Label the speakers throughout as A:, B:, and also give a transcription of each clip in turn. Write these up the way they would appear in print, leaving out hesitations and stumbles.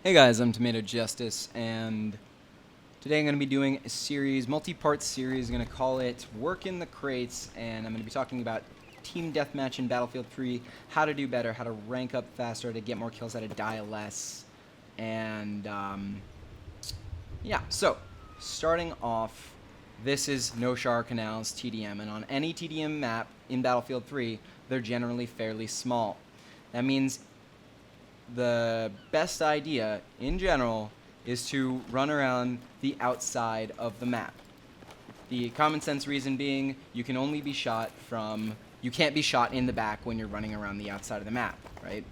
A: Hey guys, I'm Tomato Justice, and today I'm going to be doing a series, multi-part series. I'm going to call it Work in the Crates, and I'm going to be talking about team deathmatch in Battlefield 3, how to do better, how to rank up faster, to get more kills, how to die less, and yeah. So, starting off, this is Noshar Canals TDM, and on any TDM map in Battlefield 3, they're generally fairly small. That means the best idea in general is to run around the outside of the map. The common sense reason being you can only be shot from, you can't be shot in the back when you're running around the outside of the map, right?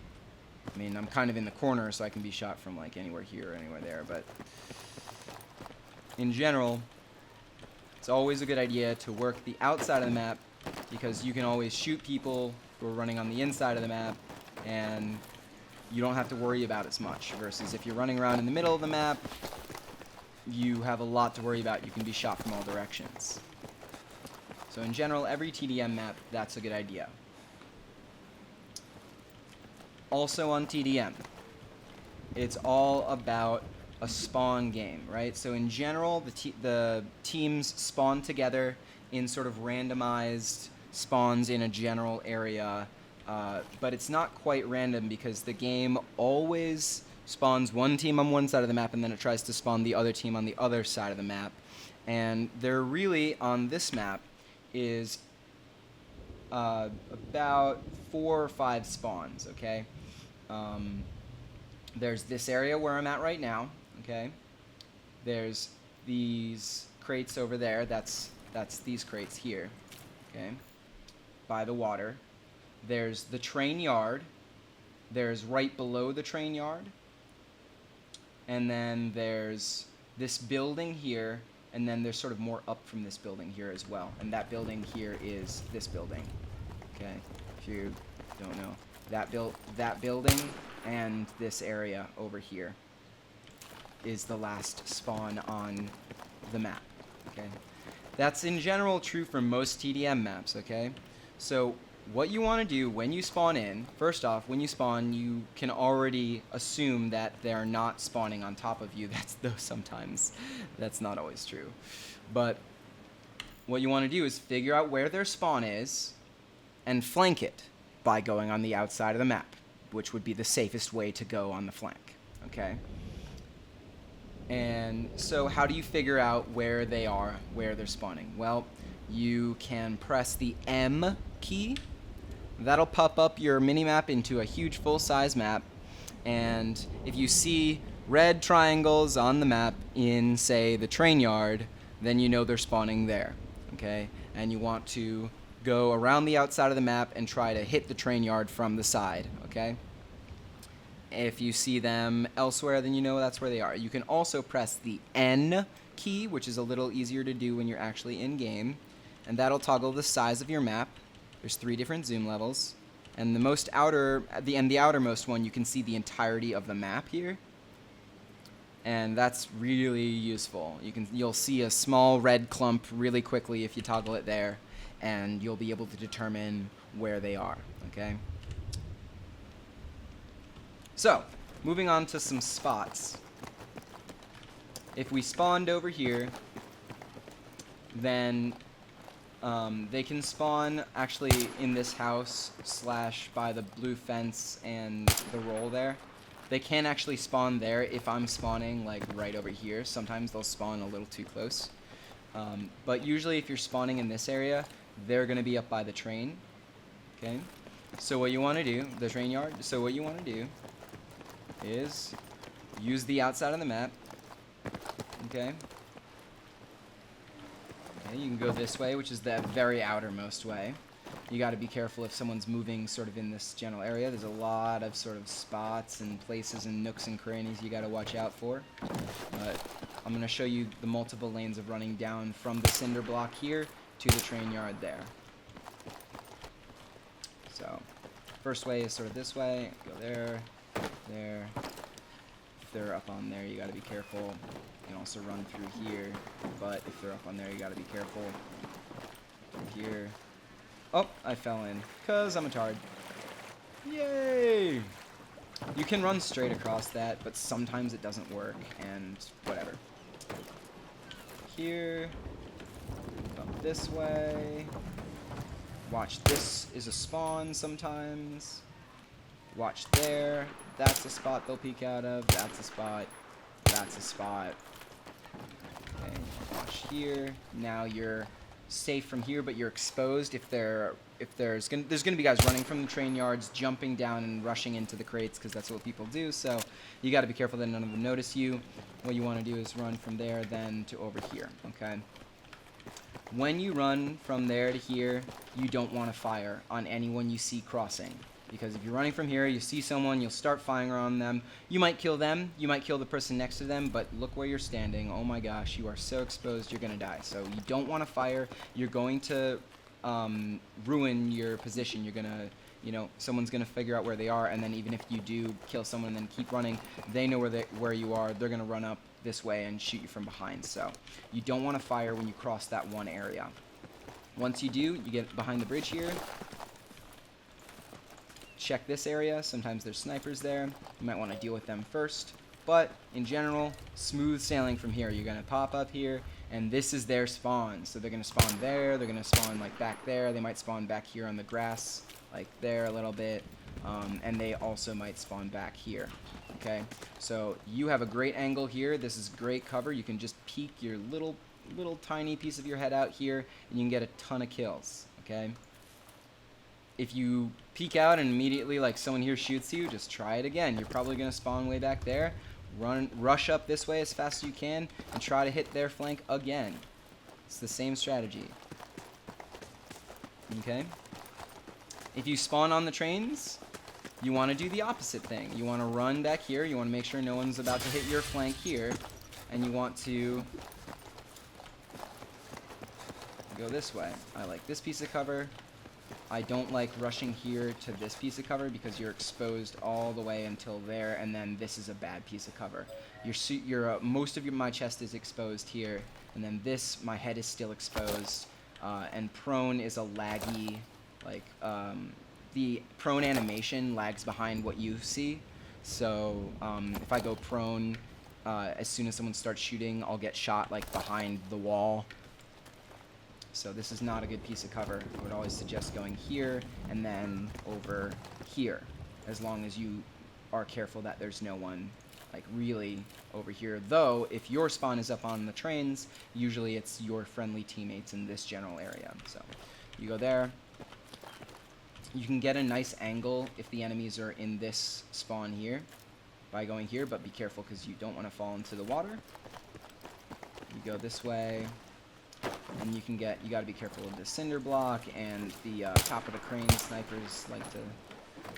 A: I mean, I'm kind of in the corner, so I can be shot from like anywhere here or anywhere there, but in general, it's always a good idea to work the outside of the map because you can always shoot people who are running on the inside of the map, and you don't have to worry about as much, versus if you're running around in the middle of the map, you have a lot to worry about. You can be shot from all directions. So in general, every TDM map, that's a good idea. Also on TDM, it's all about a spawn game, right? So in general, the teams spawn together in sort of randomized spawns in a general area. But it's not quite random because the game always spawns one team on one side of the map and then it tries to spawn the other team on the other side of the map. And there really, on this map, is about 4 or 5 spawns, okay? There's this area where I'm at right now, okay? There's these crates over there. That's these crates here, okay? By the water. There's the train yard. There's right below the train yard. And then there's this building here. And then there's sort of more up from this building here as well. And that building here is this building. Okay, if you don't know. That building and this area over here is the last spawn on the map. Okay, that's in general true for most TDM maps, okay? So what you want to do when you spawn in, first off, when you spawn, you can already assume that they're not spawning on top of you. Though sometimes that's not always true. But what you want to do is figure out where their spawn is and flank it by going on the outside of the map, which would be the safest way to go on the flank, okay? And so how do you figure out where they are, where they're spawning? Well, you can press the M key. That'll pop up your minimap into a huge full-size map, and if you see red triangles on the map in, say, the train yard, then you know they're spawning there, okay? And you want to go around the outside of the map and try to hit the train yard from the side, okay? If you see them elsewhere, then you know that's where they are. You can also press the N key, which is a little easier to do when you're actually in-game, and that'll toggle the size of your map. There's 3 different zoom levels, and the outermost one, you can see the entirety of the map here, and that's really useful. You'll see a small red clump really quickly if you toggle it there, and you'll be able to determine where they are. Okay. So, moving on to some spots. If we spawned over here, then they can spawn actually in this house / by the blue fence and the roll there. They can actually spawn there if I'm spawning like right over here. Sometimes they'll spawn a little too close. But usually if you're spawning in this area, they're going to be up by the train. Okay? So what you want to do, the train yard, so what you want to do is use the outside of the map. Okay? You can go this way, which is the very outermost way. You got to be careful if someone's moving sort of in this general area. There's a lot of sort of spots and places and nooks and crannies you got to watch out for. But I'm going to show you the multiple lanes of running down from the cinder block here to the train yard there. So, first way is sort of this way. Go there, there. If they're up on there, you got to be careful. You can also run through here, but if they're up on there, you gotta be careful. Through here. Oh, I fell in, 'cause I'm a tard. Yay! You can run straight across that, but sometimes it doesn't work, and whatever. Here, up this way. Watch, this is a spawn sometimes. Watch there. That's a spot they'll peek out of. That's a spot. That's a spot. Okay, watch here. Now you're safe from here, but you're exposed if there's gonna be guys running from the train yards, jumping down and rushing into the crates, because that's what people do. So you got to be careful that none of them notice you. What you want to do is run from there then to over here. Okay. When you run from there to here, you don't want to fire on anyone you see crossing. Because if you're running from here, you see someone, you'll start firing on them. You might kill them, you might kill the person next to them, but look where you're standing. Oh my gosh, you are so exposed, you're going to die. So you don't want to fire. You're going to ruin your position. You're going to, you know, someone's going to figure out where they are, and then even if you do kill someone and then keep running, they know where you are. They're going to run up this way and shoot you from behind. So you don't want to fire when you cross that one area. Once you do, you get behind the bridge here. Check this area. Sometimes there's snipers there. You might want to deal with them first. But in general, smooth sailing from here. You're going to pop up here, and this is their spawn. So they're going to spawn there. They're going to spawn like back there. They might spawn back here on the grass, like there a little bit. And they also might spawn back here. Okay, so you have a great angle here. This is great cover. You can just peek your little tiny piece of your head out here, and you can get a ton of kills. Okay. If you peek out and immediately, like, someone here shoots you, just try it again. You're probably going to spawn way back there. Rush up this way as fast as you can and try to hit their flank again. It's the same strategy. Okay? If you spawn on the trains, you want to do the opposite thing. You want to run back here. You want to make sure no one's about to hit your flank here. And you want to go this way. I like this piece of cover. I don't like rushing here to this piece of cover because you're exposed all the way until there, and then this is a bad piece of cover. Most of my chest is exposed here, and then my head is still exposed, and prone is a laggy, like, the prone animation lags behind what you see. So if I go prone, as soon as someone starts shooting, I'll get shot like behind the wall. So this is not a good piece of cover. I would always suggest going here and then over here, as long as you are careful that there's no one like really over here. Though, if your spawn is up on the trains, usually it's your friendly teammates in this general area. So you go there. You can get a nice angle if the enemies are in this spawn here by going here, but be careful because you don't want to fall into the water. You go this way. And you got to be careful of the cinder block and the top of the crane. Snipers like to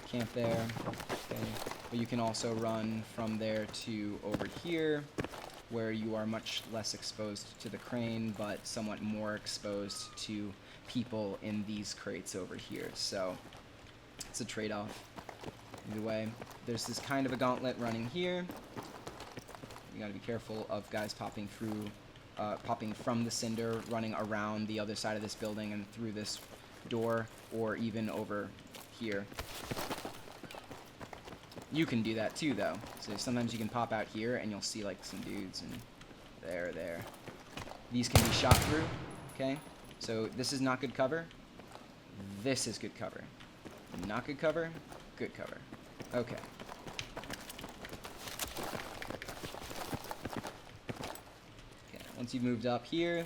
A: camp there. Okay. But you can also run from there to over here, where you are much less exposed to the crane, but somewhat more exposed to people in these crates over here. So it's a trade-off. Either way, there's this kind of a gauntlet running here. You got to be careful of guys popping through. Popping from the cinder, running around the other side of this building and through this door, or even over here. You can do that too, though. So sometimes you can pop out here and you'll see like some dudes, and there. These can be shot through, okay? So this is not good cover. This is good cover. Not good cover, good cover. Okay. Once you've moved up here,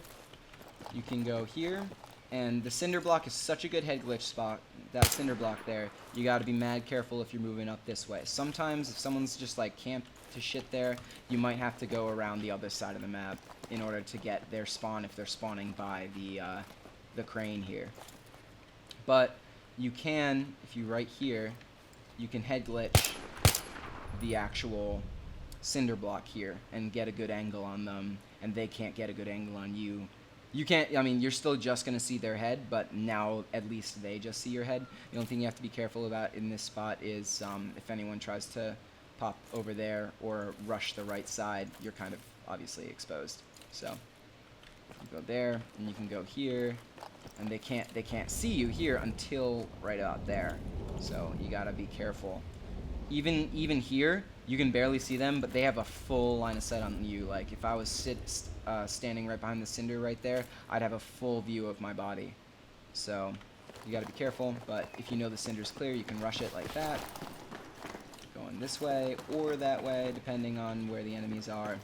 A: you can go here, and the cinder block is such a good head glitch spot. That cinder block there, you got to be mad careful if you're moving up this way. Sometimes if someone's just like camped to shit there, you might have to go around the other side of the map in order to get their spawn if they're spawning by the crane here. But you can, if you right here, you can head glitch the actual cinder block here and get a good angle on them, and they can't get a good angle on you. You can't, I mean, you're still just going to see their head, but now at least they just see your head. The only thing you have to be careful about in this spot is if anyone tries to pop over there or rush the right side, you're kind of obviously exposed. So you go there, and you can go here, and they can't see you here until right out there. So you got to be careful Even here, you can barely see them, but they have a full line of sight on you. Like, if I was standing right behind the cinder right there, I'd have a full view of my body. So, you gotta be careful, but if you know the cinder's clear, you can rush it like that. Going this way or that way, depending on where the enemies are.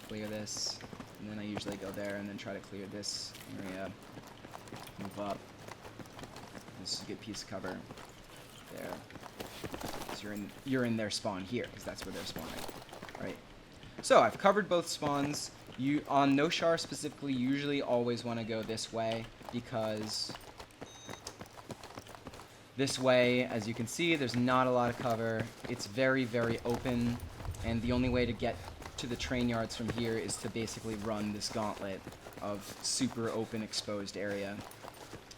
A: Clear this, and then I usually go there and then try to clear this area. Move up. This is a good piece of cover. There. So you're in their spawn here, because that's where they're spawning. Right. So I've covered both spawns. You on Noshar specifically, you usually always want to go this way, because this way, as you can see, there's not a lot of cover. It's very, very open, and the only way to get to the train yards from here is to basically run this gauntlet of super open exposed area.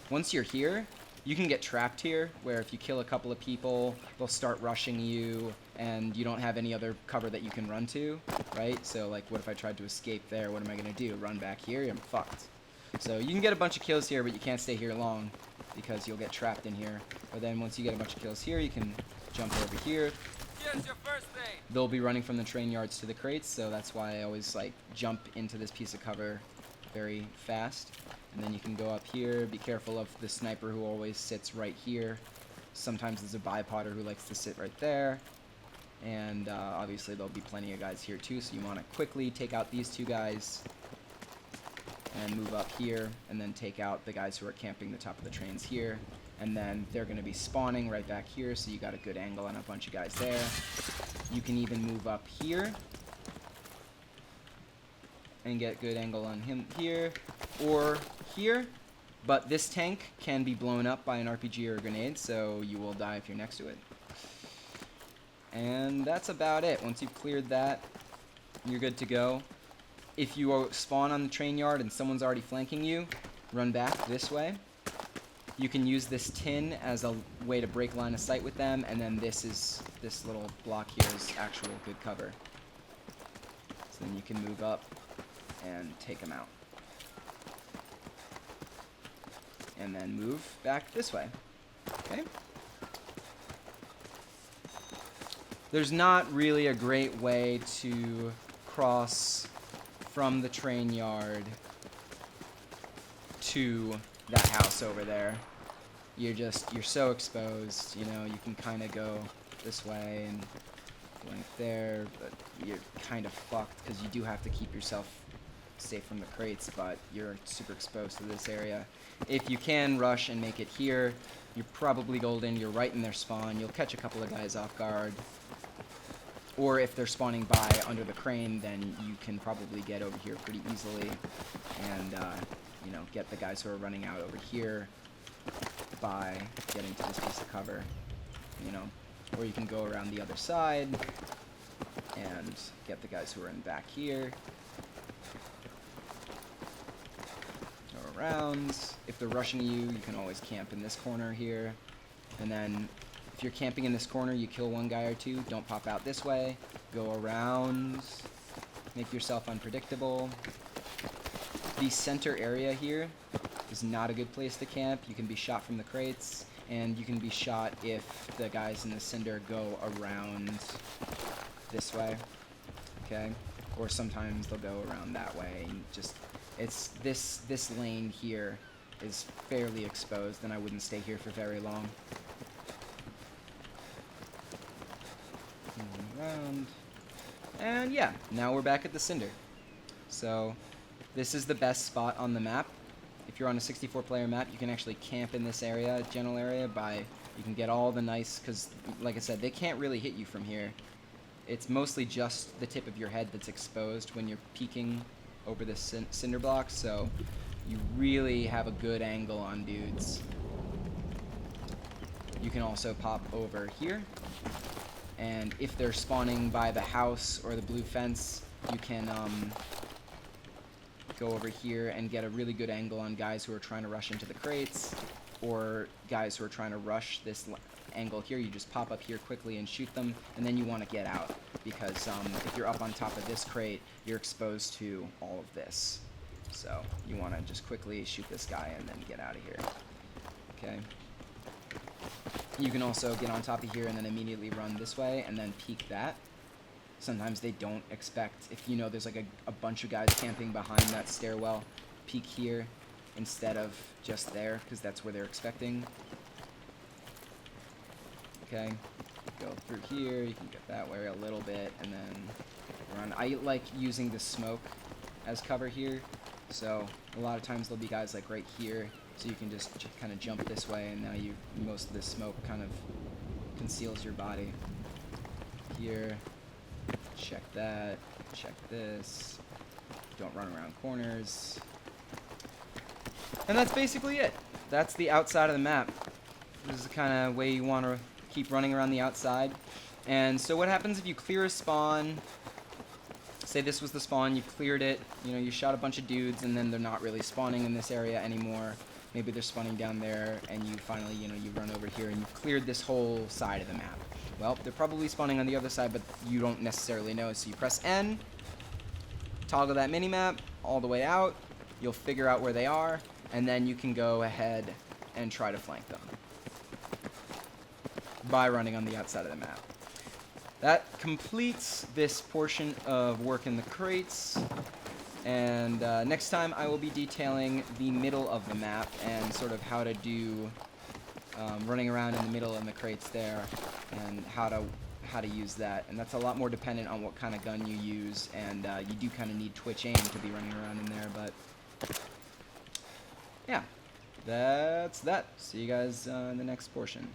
A: Once you're here, you can get trapped here, where if you kill a couple of people, they'll start rushing you, and you don't have any other cover that you can run to, right? So, like, what if I tried to escape there? What am I going to do? Run back here? I'm fucked. So you can get a bunch of kills here, but you can't stay here long, because you'll get trapped in here. But then once you get a bunch of kills here, you can jump over here.
B: Here's your first aid.
A: They'll be running from the train yards to the crates, so that's why I always, like, jump into this piece of cover very fast. And then you can go up here. Be careful of the sniper who always sits right here. Sometimes there's a bipotter who likes to sit right there. And obviously there'll be plenty of guys here too, so you want to quickly take out these two guys and move up here, and then take out the guys who are camping the top of the trains here. And then they're going to be spawning right back here, so you got a good angle on a bunch of guys there. You can even move up here and get good angle on him here or here, but this tank can be blown up by an RPG or a grenade, so you will die if you're next to it. And that's about it. Once you've cleared that, you're good to go. If you spawn on the train yard and someone's already flanking you, run back this way. You can use this tin as a way to break line of sight with them, and then this little block here is actual good cover. So then you can move up and take them out. And then move back this way. Okay? There's not really a great way to cross from the train yard to that house over there. You're so exposed, you know. You can kind of go this way and blank there, but you're kind of fucked because you do have to keep yourself safe from the crates, but you're super exposed to this area. If you can rush and make it here, you're probably golden. You're right in their spawn. You'll catch a couple of guys off guard. Or if they're spawning by under the crane, then you can probably get over here pretty easily and, you know, get the guys who are running out over here by getting to this piece of cover, you know. Or you can go around the other side and get the guys who are in back here. Go around. If they're rushing you, you can always camp in this corner here. And then if you're camping in this corner, you kill one guy or two, don't pop out this way. Go around. Make yourself unpredictable. The center area here is not a good place to camp. You can be shot from the crates, and you can be shot if the guys in the cinder go around this way. Okay? Or sometimes they'll go around that way. And just, it's this lane here is fairly exposed, and I wouldn't stay here for very long. Around. And yeah, now we're back at the cinder. So this is the best spot on the map. If you're on a 64-player map, you can actually camp in this area, general area, you can get all the nice, because like I said, they can't really hit you from here. It's mostly just the tip of your head that's exposed when you're peeking over the cinder blocks, so you really have a good angle on dudes. You can also pop over here, and if they're spawning by the house or the blue fence, you can go over here and get a really good angle on guys who are trying to rush into the crates, or guys who are trying to rush this angle here. You just pop up here quickly and shoot them, and then you want to get out, because if you're up on top of this crate, you're exposed to all of this. So you want to just quickly shoot this guy and then get out of here. Okay. You can also get on top of here and then immediately run this way and then peek that. Sometimes they don't expect, if you know there's like a bunch of guys camping behind that stairwell, peek here instead of just there, because that's where they're expecting. Okay, go through here, you can get that way a little bit, and then run. I like using the smoke as cover here, so a lot of times there'll be guys like right here, so you can just kind of jump this way, and now most of the smoke kind of conceals your body. Here, check that, check this, don't run around corners. And that's basically it. That's the outside of the map. This is the kind of way you want to keep running around the outside. And so what happens if you clear a spawn? Say this was the spawn, you cleared it, you shot a bunch of dudes, and then they're not really spawning in this area anymore. Maybe they're spawning down there, and you finally, you run over here, and you've cleared this whole side of the map. Well, they're probably spawning on the other side, but you don't necessarily know. So you press N, toggle that minimap all the way out, you'll figure out where they are, and then you can go ahead and try to flank them by running on the outside of the map. That completes this portion of work in the crates, and next time I will be detailing the middle of the map and sort of how to do running around in the middle in the crates there, and how to use that. And that's a lot more dependent on what kind of gun you use, and you do kind of need twitch aim to be running around in there, but yeah, that's that. See you guys in the next portion.